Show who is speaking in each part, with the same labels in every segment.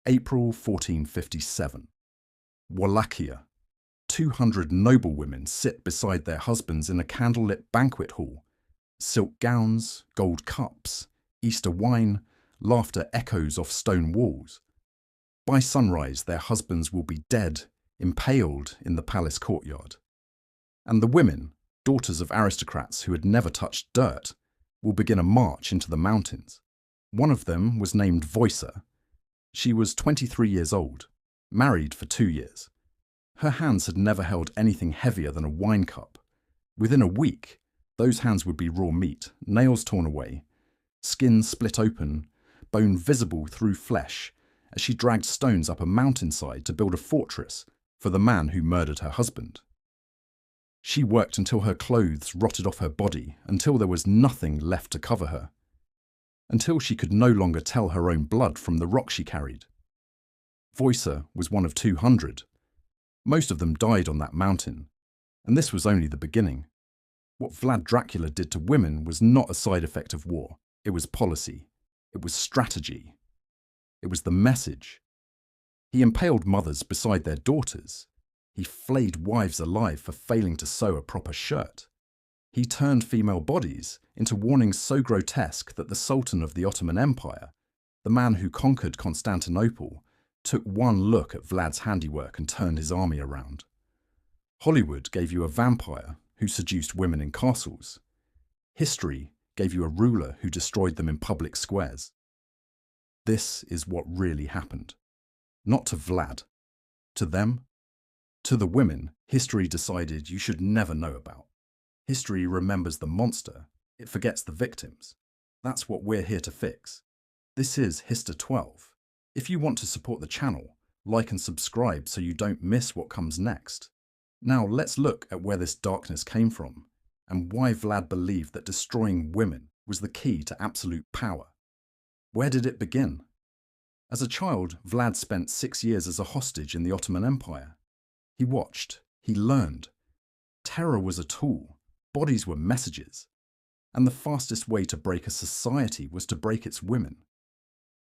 Speaker 1: April 1457. Wallachia. 200 noblewomen sit beside their husbands in a candlelit banquet hall. Silk gowns, gold cups, Easter wine, laughter echoes off stone walls. By sunrise, their husbands will be dead, impaled in the palace courtyard. And the women, daughters of aristocrats who had never touched dirt, will begin a march into the mountains. One of them was named Voicer. She was 23 years old, married for 2 years. Her hands had never held anything heavier than a wine cup. Within a week, those hands would be raw meat, nails torn away, skin split open, bone visible through flesh, as she dragged stones up a mountainside to build a fortress for the man who murdered her husband. She worked until her clothes rotted off her body, until there was nothing left to cover her, until she could no longer tell her own blood from the rock she carried. Voicer was one of 200. Most of them died on that mountain, and this was only the beginning. What Vlad Dracula did to women was not a side effect of war. It was policy. It was strategy. It was the message. He impaled mothers beside their daughters. He flayed wives alive for failing to sew a proper shirt. He turned female bodies into warnings so grotesque that the Sultan of the Ottoman Empire, the man who conquered Constantinople, took one look at Vlad's handiwork and turned his army around. Hollywood gave you a vampire who seduced women in castles. History gave you a ruler who destroyed them in public squares. This is what really happened. Not to Vlad. To them. To the women, history decided you should never know about. History remembers the monster. It forgets the victims. That's what we're here to fix. This is Hister 12. If you want to support the channel, like and subscribe so you don't miss what comes next. Now let's look at where this darkness came from and why Vlad believed that destroying women was the key to absolute power. Where did it begin? As a child, Vlad spent 6 years as a hostage in the Ottoman Empire. He watched, he learned. Terror was a tool, bodies were messages, and the fastest way to break a society was to break its women.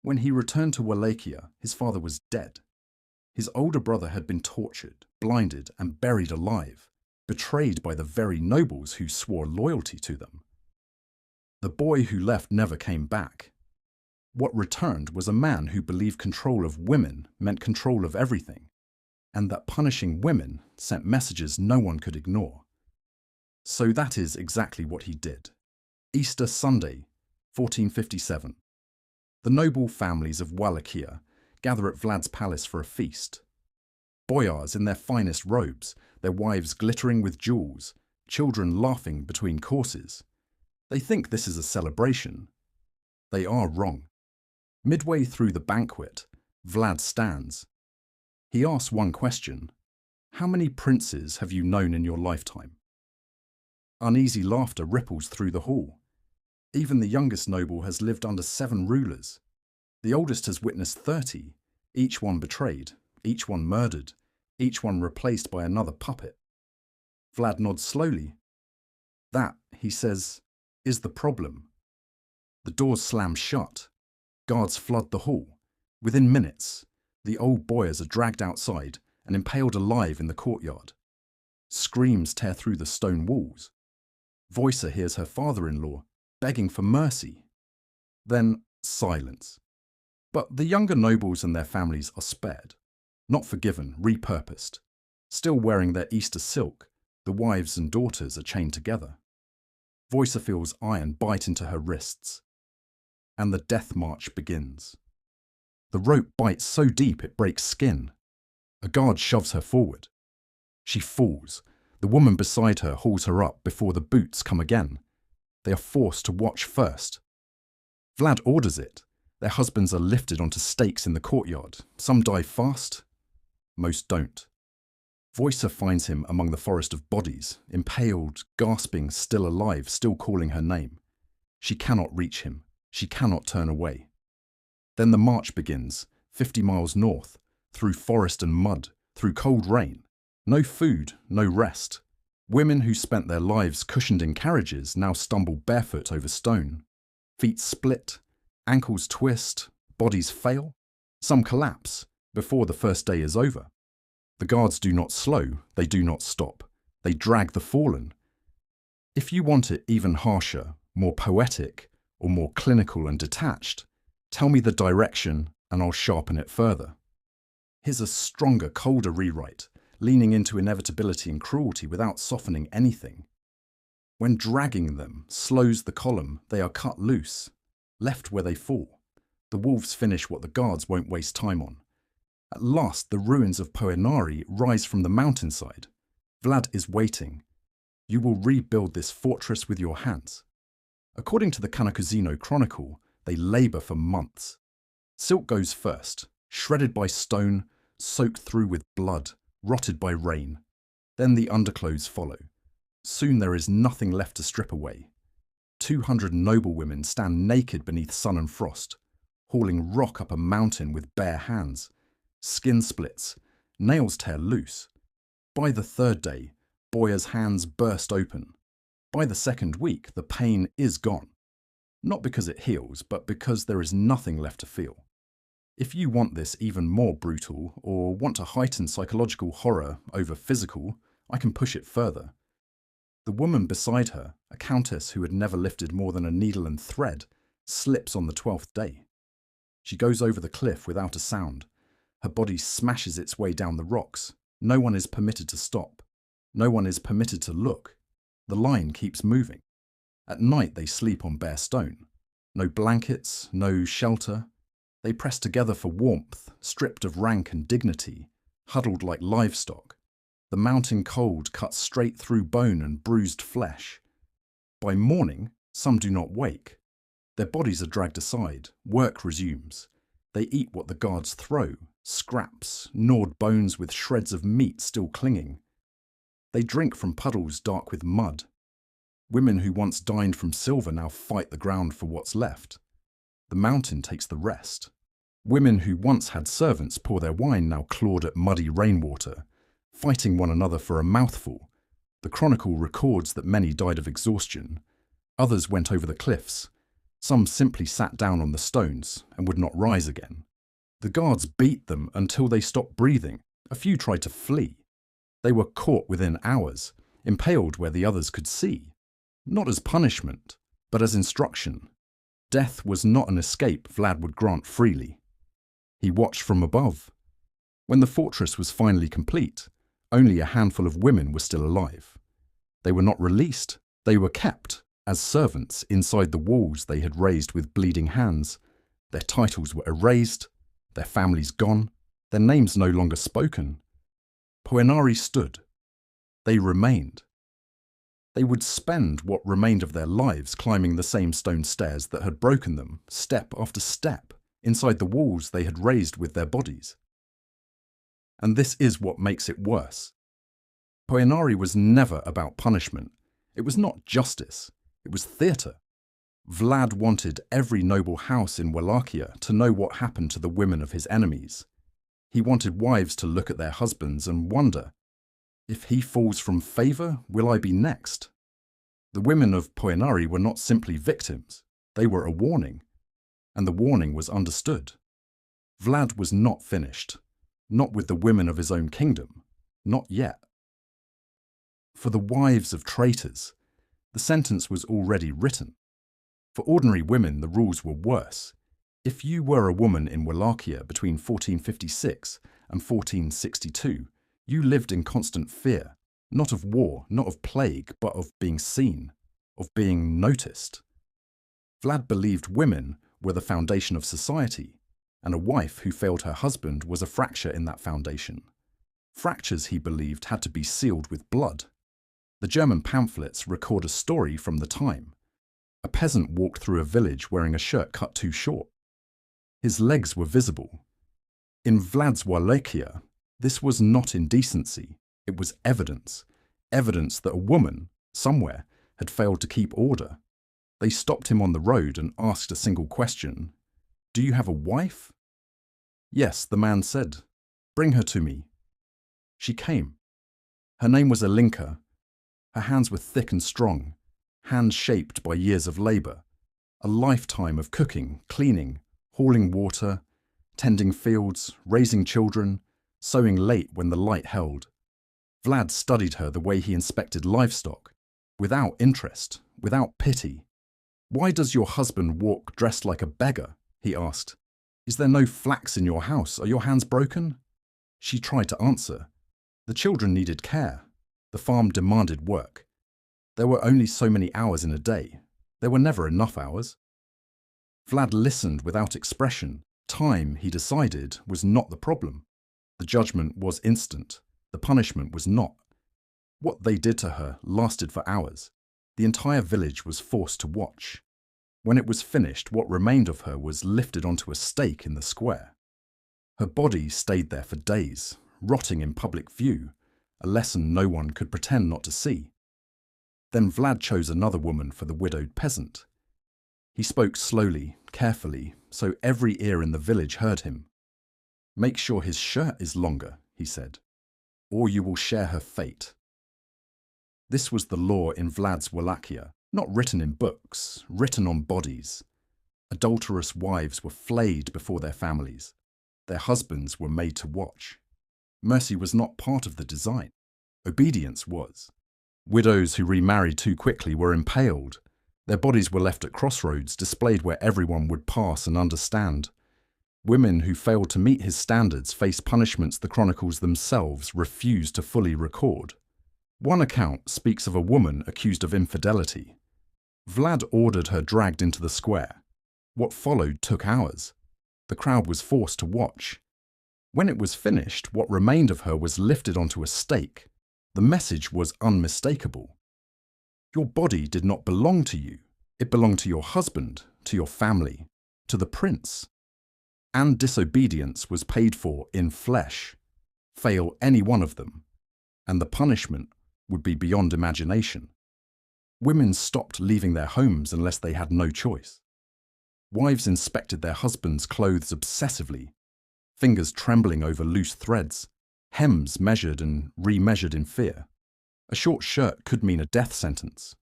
Speaker 1: When he returned to Wallachia, his father was dead. His older brother had been tortured, blinded, and buried alive, betrayed by the very nobles who swore loyalty to them. The boy who left never came back. What returned was a man who believed control of women meant control of everything, and that punishing women sent messages no one could ignore. So that is exactly what he did. Easter Sunday, 1457. The noble families of Wallachia gather at Vlad's palace for a feast. Boyars in their finest robes, their wives glittering with jewels, children laughing between courses. They think this is a celebration. They are wrong. Midway through the banquet, Vlad stands. He asks one question: how many princes have you known in your lifetime? Uneasy laughter ripples through the hall. Even the youngest noble has lived under 7 rulers. The oldest has witnessed 30, each one betrayed, each one murdered, each one replaced by another puppet. Vlad nods slowly. That, he says, is the problem. The doors slam shut. Guards flood the hall. Within minutes, the old boyars are dragged outside and impaled alive in the courtyard. Screams tear through the stone walls. Voicer hears her father-in-law begging for mercy. Then silence. But the younger nobles and their families are spared. Not forgiven, repurposed. Still wearing their Easter silk, the wives and daughters are chained together. Voicer feels iron bite into her wrists. And the death march begins. The rope bites so deep it breaks skin. A guard shoves her forward. She falls. The woman beside her hauls her up before the boots come again. They are forced to watch first. Vlad orders it. Their husbands are lifted onto stakes in the courtyard. Some die fast, most don't. Voicer finds him among the forest of bodies, impaled, gasping, still alive, still calling her name. She cannot reach him. She cannot turn away. Then the march begins, 50 miles north, through forest and mud, through cold rain. No food, no rest. Women who spent their lives cushioned in carriages now stumble barefoot over stone. Feet split, ankles twist, bodies fail. Some collapse before the first day is over. The guards do not slow, they do not stop. They drag the fallen. If you want it even harsher, more poetic, or more clinical and detached, tell me the direction and I'll sharpen it further. Here's a stronger, colder rewrite, leaning into inevitability and cruelty without softening anything. When dragging them slows the column, they are cut loose, left where they fall. The wolves finish what the guards won't waste time on. At last, the ruins of Poenari rise from the mountainside. Vlad is waiting. You will rebuild this fortress with your hands. According to the Cannacuzino Chronicle, they labour for months. Silk goes first, shredded by stone, soaked through with blood, rotted by rain. Then the underclothes follow. Soon there is nothing left to strip away. 200 noblewomen stand naked beneath sun and frost, hauling rock up a mountain with bare hands. Skin splits, nails tear loose. By the third day, Boya's hands burst open. By the second week, the pain is gone. Not because it heals, but because there is nothing left to feel. If you want this even more brutal, or want to heighten psychological horror over physical, I can push it further. The woman beside her, a countess who had never lifted more than a needle and thread, slips on the 12th day. She goes over the cliff without a sound. Her body smashes its way down the rocks. No one is permitted to stop. No one is permitted to look. The line keeps moving. At night they sleep on bare stone. No blankets, no shelter. They press together for warmth, stripped of rank and dignity, huddled like livestock. The mountain cold cuts straight through bone and bruised flesh. By morning, some do not wake. Their bodies are dragged aside. Work resumes. They eat what the guards throw, scraps, gnawed bones with shreds of meat still clinging. They drink from puddles dark with mud. Women who once dined from silver now fight the ground for what's left. The mountain takes the rest. Women who once had servants pour their wine now clawed at muddy rainwater, fighting one another for a mouthful. The chronicle records that many died of exhaustion. Others went over the cliffs. Some simply sat down on the stones and would not rise again. The guards beat them until they stopped breathing. A few tried to flee. They were caught within hours, impaled where the others could see. Not as punishment, but as instruction. Death was not an escape Vlad would grant freely. He watched from above. When the fortress was finally complete, only a handful of women were still alive. They were not released. They were kept as servants inside the walls they had raised with bleeding hands. Their titles were erased, their families gone, their names no longer spoken. Poenari stood. They remained. They would spend what remained of their lives climbing the same stone stairs that had broken them, step after step, inside the walls they had raised with their bodies. And this is what makes it worse. Poenari was never about punishment. It was not justice. It was theatre. Vlad wanted every noble house in Wallachia to know what happened to the women of his enemies. He wanted wives to look at their husbands and wonder, if he falls from favour, will I be next? The women of Poenari were not simply victims. They were a warning. And the warning was understood. Vlad was not finished. Not with the women of his own kingdom. Not yet. For the wives of traitors, the sentence was already written. For ordinary women, the rules were worse. If you were a woman in Wallachia between 1456 and 1462, you lived in constant fear, not of war, not of plague, but of being seen, of being noticed. Vlad believed women were the foundation of society, and a wife who failed her husband was a fracture in that foundation. Fractures, he believed, had to be sealed with blood. The German pamphlets record a story from the time. A peasant walked through a village wearing a shirt cut too short. His legs were visible. In Vlad's Wallachia, this was not indecency. It was evidence. Evidence that a woman, somewhere, had failed to keep order. They stopped him on the road and asked a single question. "Do you have a wife?" "Yes," the man said. "Bring her to me." She came. Her name was Alinka. Her hands were thick and strong, hands shaped by years of labour, a lifetime of cooking, cleaning, hauling water, tending fields, raising children, sowing late when the light held. Vlad studied her the way he inspected livestock, without interest, without pity. "Why does your husband walk dressed like a beggar?" he asked. "Is there no flax in your house? Are your hands broken?" She tried to answer. The children needed care. The farm demanded work. There were only so many hours in a day. There were never enough hours. Vlad listened without expression. Time, he decided, was not the problem. The judgment was instant. The punishment was not. What they did to her lasted for hours. The entire village was forced to watch. When it was finished, what remained of her was lifted onto a stake in the square. Her body stayed there for days, rotting in public view, a lesson no one could pretend not to see. Then Vlad chose another woman for the widowed peasant. He spoke slowly, carefully, so every ear in the village heard him. "Make sure his shirt is longer," he said, "or you will share her fate." This was the law in Vlad's Wallachia, not written in books, written on bodies. Adulterous wives were flayed before their families. Their husbands were made to watch. Mercy was not part of the design. Obedience was. Widows who remarried too quickly were impaled. Their bodies were left at crossroads, displayed where everyone would pass and understand. Women who failed to meet his standards faced punishments the chronicles themselves refused to fully record. One account speaks of a woman accused of infidelity. Vlad ordered her dragged into the square. What followed took hours. The crowd was forced to watch. When it was finished, what remained of her was lifted onto a stake. The message was unmistakable. Your body did not belong to you. It belonged to your husband, to your family, to the prince. And disobedience was paid for in flesh. Fail any one of them, and the punishment would be beyond imagination. Women stopped leaving their homes unless they had no choice. Wives inspected their husbands' clothes obsessively, fingers trembling over loose threads, hems measured and remeasured in fear. A short shirt could mean a death sentence.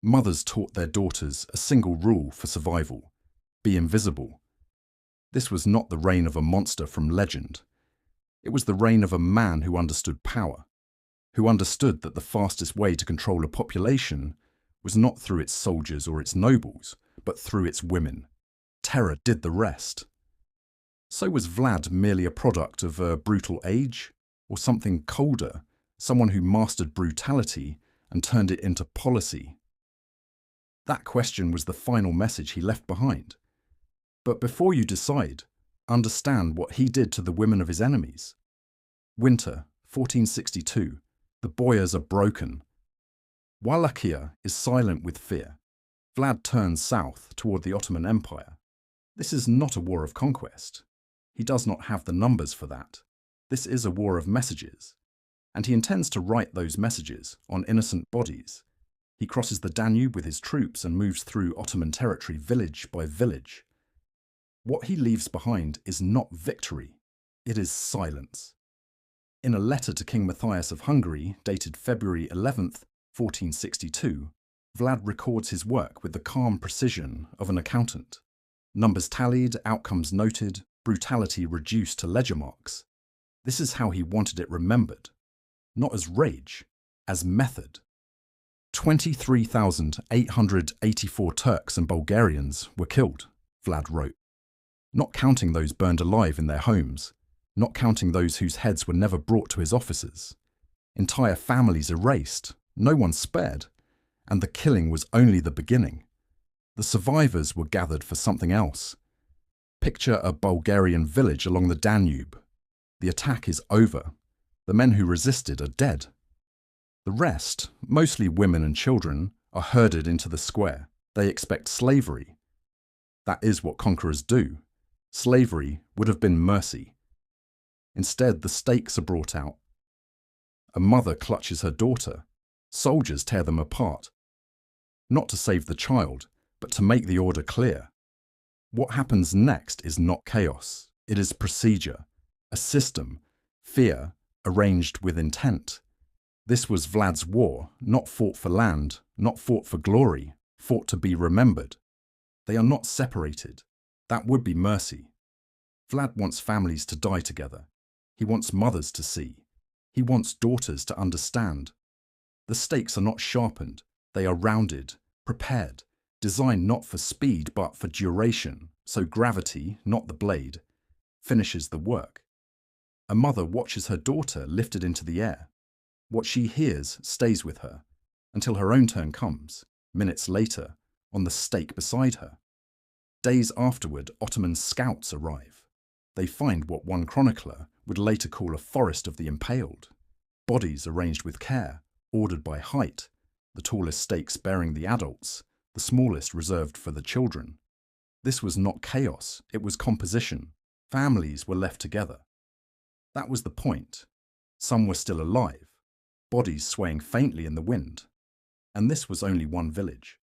Speaker 1: Mothers taught their daughters a single rule for survival: be invisible. This was not the reign of a monster from legend. It was the reign of a man who understood power, who understood that the fastest way to control a population was not through its soldiers or its nobles, but through its women. Terror did the rest. So was Vlad merely a product of a brutal age, or something colder, someone who mastered brutality and turned it into policy? That question was the final message he left behind. But before you decide, understand what he did to the women of his enemies. Winter, 1462. The boyars are broken. Wallachia is silent with fear. Vlad turns south toward the Ottoman Empire. This is not a war of conquest. He does not have the numbers for that. This is a war of messages. And he intends to write those messages on innocent bodies. He crosses the Danube with his troops and moves through Ottoman territory village by village. What he leaves behind is not victory. It is silence. In a letter to King Matthias of Hungary, dated February 11th, 1462, Vlad records his work with the calm precision of an accountant. Numbers tallied, outcomes noted, brutality reduced to ledger marks. This is how he wanted it remembered. Not as rage, as method. 23,884 Turks and Bulgarians were killed, Vlad wrote. Not counting those burned alive in their homes, not counting those whose heads were never brought to his offices. Entire families erased, no one spared, and the killing was only the beginning. The survivors were gathered for something else. Picture a Bulgarian village along the Danube. The attack is over. The men who resisted are dead. The rest, mostly women and children, are herded into the square. They expect slavery. That is what conquerors do. Slavery would have been mercy. Instead, the stakes are brought out. A mother clutches her daughter. Soldiers tear them apart. Not to save the child, but to make the order clear. What happens next is not chaos. It is procedure, a system, fear, arranged with intent. This was Vlad's war, not fought for land, not fought for glory, fought to be remembered. They are not separated. That would be mercy. Vlad wants families to die together. He wants mothers to see. He wants daughters to understand. The stakes are not sharpened, they are rounded, prepared, designed not for speed but for duration, so gravity, not the blade, finishes the work. A mother watches her daughter lifted into the air. What she hears stays with her, until her own turn comes, minutes later, on the stake beside her. Days afterward, Ottoman scouts arrive. They find what one chronicler would later call a forest of the impaled. Bodies arranged with care, ordered by height, the tallest stakes bearing the adults, the smallest reserved for the children. This was not chaos, it was composition. Families were left together. That was the point. Some were still alive, bodies swaying faintly in the wind. And this was only one village.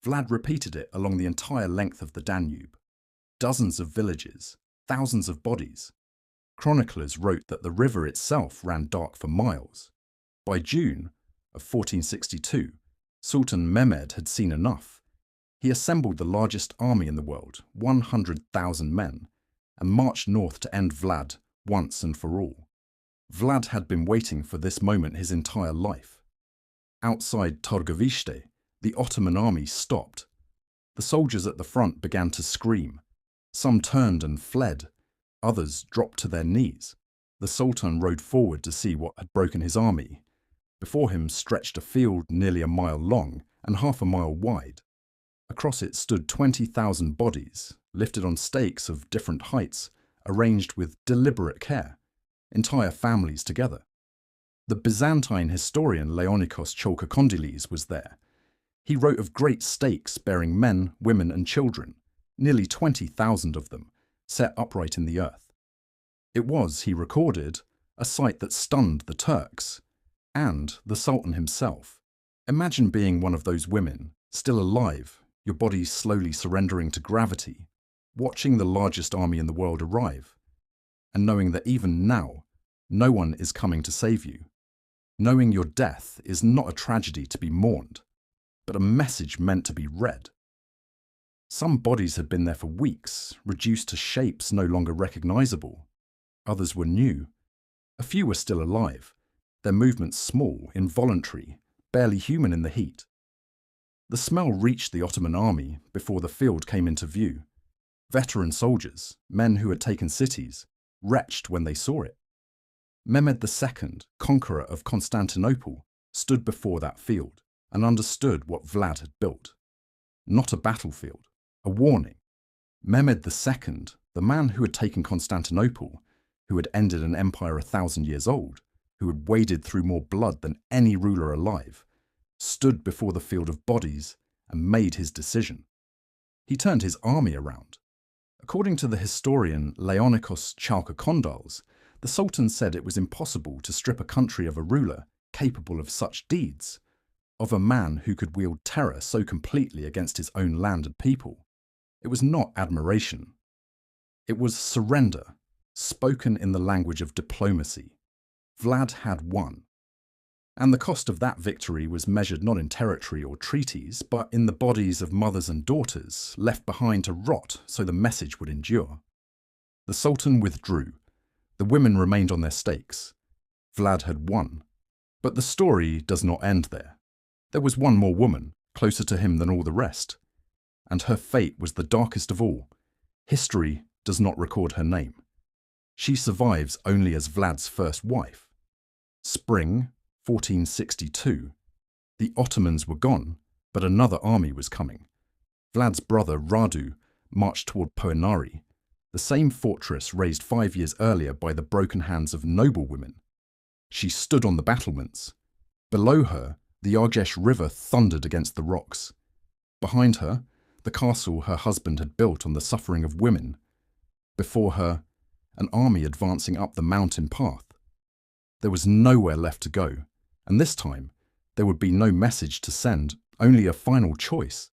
Speaker 1: Vlad repeated it along the entire length of the Danube. Dozens of villages, thousands of bodies. Chroniclers wrote that the river itself ran dark for miles. By June of 1462, Sultan Mehmed had seen enough. He assembled the largest army in the world, 100,000 men, and marched north to end Vlad once and for all. Vlad had been waiting for this moment his entire life. Outside Torgoviste, the Ottoman army stopped. The soldiers at the front began to scream. Some turned and fled. Others dropped to their knees. The Sultan rode forward to see what had broken his army. Before him stretched a field nearly a mile long and half a mile wide. Across it stood 20,000 bodies, lifted on stakes of different heights, arranged with deliberate care, entire families together. The Byzantine historian Leonikos Chalkokondyles was there. He wrote of great stakes bearing men, women and children, nearly 20,000 of them, set upright in the earth. It was, he recorded, a sight that stunned the Turks and the Sultan himself. Imagine being one of those women, still alive, your body slowly surrendering to gravity, watching the largest army in the world arrive, and knowing that even now, no one is coming to save you. Knowing your death is not a tragedy to be mourned, but a message meant to be read. Some bodies had been there for weeks, reduced to shapes no longer recognizable. Others were new. A few were still alive, their movements small, involuntary, barely human in the heat. The smell reached the Ottoman army before the field came into view. Veteran soldiers, men who had taken cities, retched when they saw it. Mehmed II, conqueror of Constantinople, stood before that field and understood what Vlad had built. Not a battlefield, a warning. Mehmed II, the man who had taken Constantinople, who had ended an empire 1,000 years old, who had waded through more blood than any ruler alive, stood before the field of bodies and made his decision. He turned his army around. According to the historian Leonikos Chalkokondyles, the Sultan said it was impossible to strip a country of a ruler capable of such deeds, of a man who could wield terror so completely against his own land and people. It was not admiration. It was surrender, spoken in the language of diplomacy. Vlad had won. And the cost of that victory was measured not in territory or treaties, but in the bodies of mothers and daughters left behind to rot so the message would endure. The Sultan withdrew. The women remained on their stakes. Vlad had won. But the story does not end there. There was one more woman, closer to him than all the rest. And her fate was the darkest of all. History does not record her name. She survives only as Vlad's first wife. Spring 1462. The Ottomans were gone, but another army was coming. Vlad's brother Radu marched toward Poenari, the same fortress razed 5 years earlier by the broken hands of noblewomen. She stood on the battlements. Below her, the Argesh River thundered against the rocks. Behind her, the castle her husband had built on the suffering of women. Before her, an army advancing up the mountain path. There was nowhere left to go, and this time, there would be no message to send, only a final choice.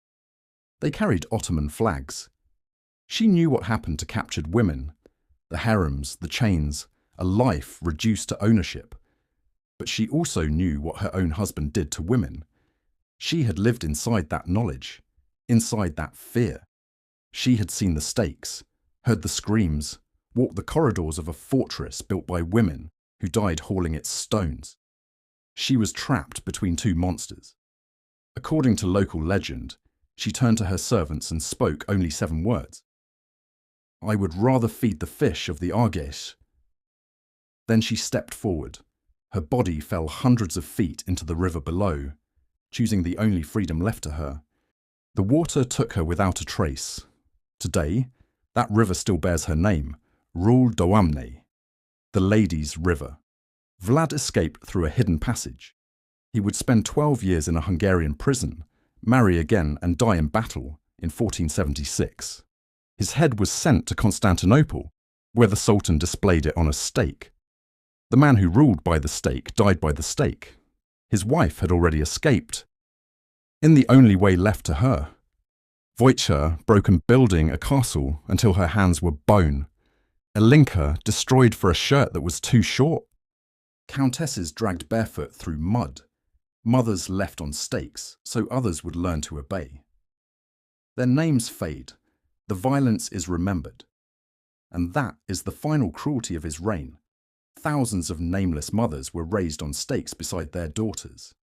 Speaker 1: They carried Ottoman flags. She knew what happened to captured women, the harems, the chains, a life reduced to ownership. But she also knew what her own husband did to women. She had lived inside that knowledge, inside that fear. She had seen the stakes, heard the screams, walked the corridors of a fortress built by women who died hauling its stones. She was trapped between two monsters. According to local legend, she turned to her servants and spoke only 7 words. "I would rather feed the fish of the Argesh." Then she stepped forward. Her body fell hundreds of feet into the river below, choosing the only freedom left to her. The water took her without a trace. Today, that river still bears her name, Rul Doamne, the Lady's River. Vlad escaped through a hidden passage. He would spend 12 years in a Hungarian prison, marry again and die in battle in 1476. His head was sent to Constantinople, where the Sultan displayed it on a stake. The man who ruled by the stake died by the stake. His wife had already escaped. In the only way left to her, Wojciech broke in building a castle until her hands were bone. Alinka destroyed for a shirt that was too short. Countesses dragged barefoot through mud. Mothers left on stakes so others would learn to obey. Their names fade. The violence is remembered. And that is the final cruelty of his reign. Thousands of nameless mothers were raised on stakes beside their daughters.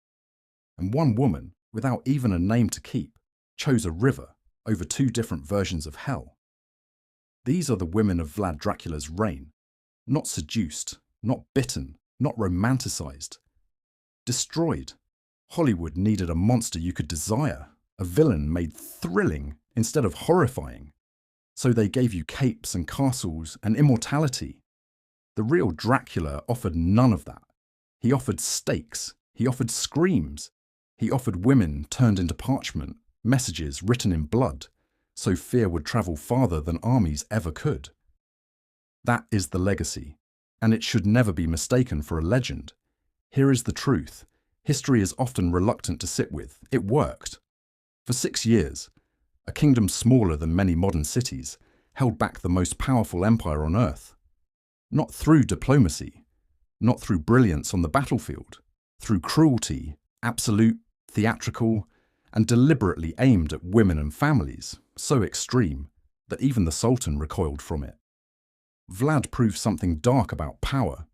Speaker 1: And one woman, without even a name to keep, chose a river over 2 different versions of hell. These are the women of Vlad Dracula's reign. Not seduced, not bitten, not romanticized. Destroyed. Hollywood needed a monster you could desire, a villain made thrilling instead of horrifying. So they gave you capes and castles and immortality. The real Dracula offered none of that. He offered stakes. He offered screams. He offered women turned into parchment, messages written in blood, so fear would travel farther than armies ever could. That is the legacy, and it should never be mistaken for a legend. Here is the truth. History is often reluctant to sit with. It worked. For 6 years, a kingdom smaller than many modern cities held back the most powerful empire on earth. Not through diplomacy, not through brilliance on the battlefield, through cruelty, absolute, theatrical, and deliberately aimed at women and families, so extreme that even the Sultan recoiled from it. Vlad proved something dark about power,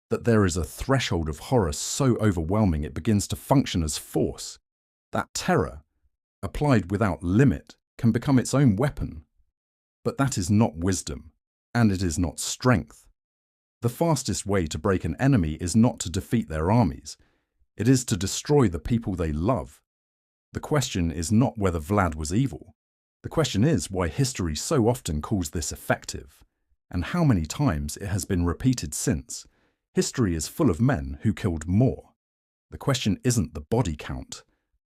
Speaker 1: that there is a threshold of horror so overwhelming it begins to function as force. That terror, applied without limit, can become its own weapon. But that is not wisdom, and it is not strength. The fastest way to break an enemy is not to defeat their armies. It is to destroy the people they love. The question is not whether Vlad was evil. The question is why history so often calls this effective, and how many times it has been repeated since. History is full of men who killed more. The question isn't the body count.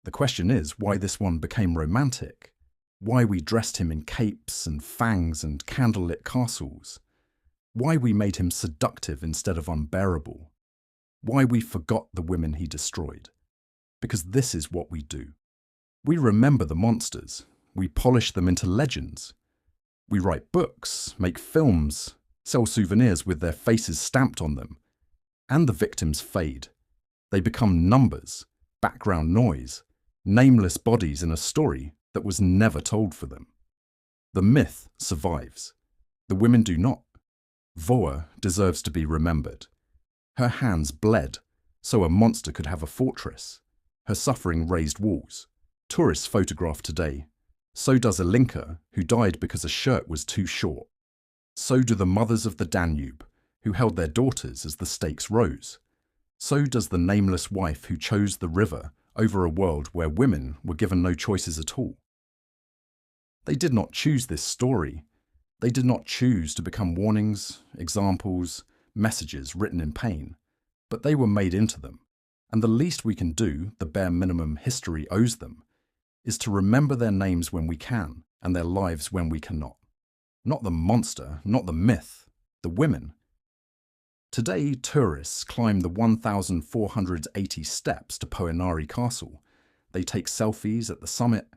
Speaker 1: The question is why this one became romantic, why we dressed him in capes and fangs and candlelit castles, why we made him seductive instead of unbearable, why we forgot the women he destroyed. Because this is what we do. We remember the monsters, we polish them into legends. We write books, make films, sell souvenirs with their faces stamped on them, and the victims fade. They become numbers, background noise, nameless bodies in a story that was never told for them. The myth survives. The women do not. Voa deserves to be remembered. Her hands bled, so a monster could have a fortress. Her suffering raised walls. Tourists photograph today. So does Alinka, who died because a shirt was too short. So do the mothers of the Danube, who held their daughters as the stakes rose. So does the nameless wife who chose the river over a world where women were given no choices at all. They did not choose this story. They did not choose to become warnings, examples, messages written in pain, but they were made into them. And the least we can do, the bare minimum history owes them, is to remember their names when we can and their lives when we cannot. Not the monster, not the myth, the women. Today, tourists climb the 1,480 steps to Poenari Castle. They take selfies at the summit.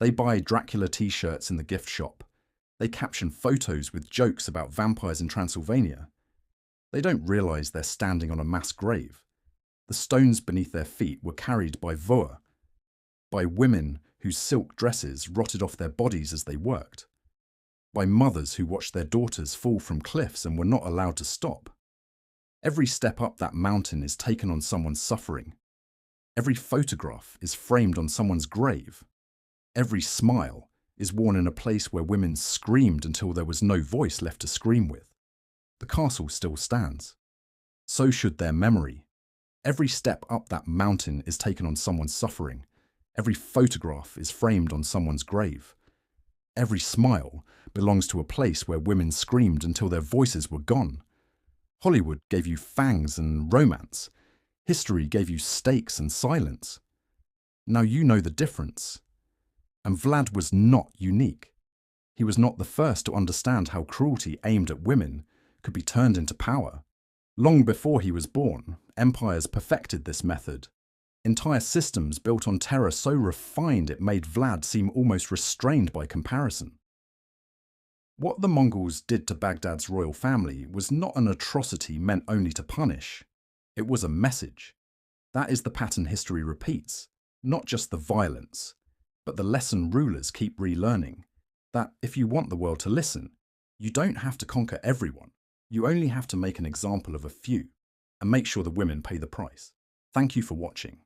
Speaker 1: They buy Dracula t-shirts in the gift shop. They caption photos with jokes about vampires in Transylvania. They don't realize they're standing on a mass grave. The stones beneath their feet were carried by Voa, by women whose silk dresses rotted off their bodies as they worked. by mothers who watched their daughters fall from cliffs and were not allowed to stop. Every step up that mountain is taken on someone's suffering. Every photograph is framed on someone's grave. Every smile is worn in a place where women screamed until there was no voice left to scream with. The castle still stands. So should their memory. Every step up that mountain is taken on someone's suffering. Every photograph is framed on someone's grave. Every smile belongs to a place where women screamed until their voices were gone. Hollywood gave you fangs and romance. History gave you stakes and silence. Now you know the difference. And Vlad was not unique. He was not the first to understand how cruelty aimed at women could be turned into power. Long before he was born, empires perfected this method. Entire systems built on terror so refined it made Vlad seem almost restrained by comparison. What the Mongols did to Baghdad's royal family was not an atrocity meant only to punish. It was a message. That is the pattern history repeats, not just the violence, but the lesson rulers keep relearning, that if you want the world to listen, you don't have to conquer everyone. You only have to make an example of a few, and make sure the women pay the price. Thank you for watching.